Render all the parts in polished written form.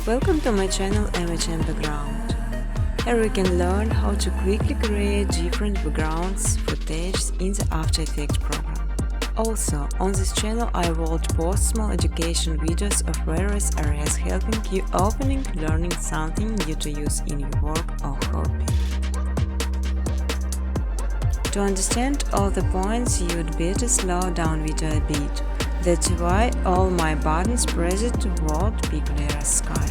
Welcome to my channel BackGround. Here you can learn how to quickly create different backgrounds footage in the After Effects program. Also, on this channel I will post small education videos of various areas helping you opening, learning something new to use in your work or hobby. To understand all the points you'd better slow down video a bit. That's why all my buttons pressed toward big layer sky.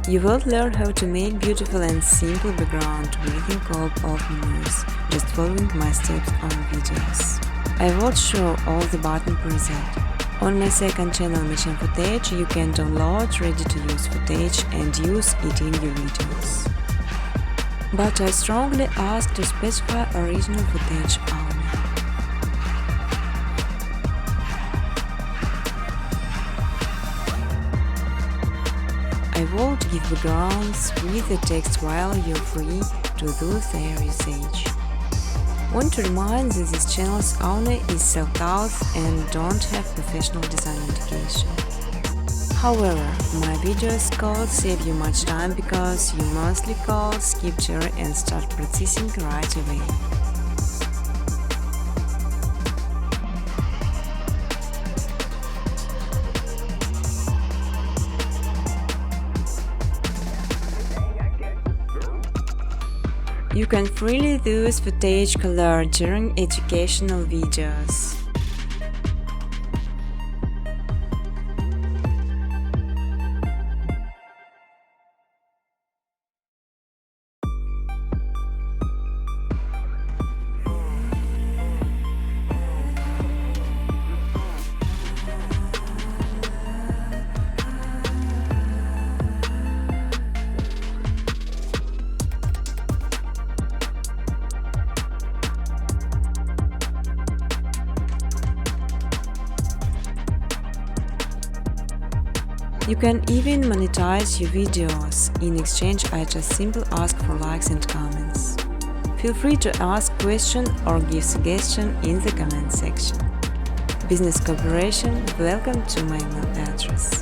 You will learn how to make beautiful and simple background within called menus, just following my steps on videos. I will show all the button preset. On my second channel Miss Hentai footage you can download ready-to-use footage and use it in your videos. But I strongly ask to specify original footage only. I won't give backgrounds with the text while you're free to do their usage. Want to remind that this channel's owner is self-taught and don't have professional design education. However, my videos code save you much time because you mostly call, skip theory and start practicing right away. You can freely use footage color during educational videos. You can even monetize your videos. In exchange, I just simply ask for likes and comments. Feel free to ask questions or give suggestions in the comment section. Business cooperation, welcome to my email address.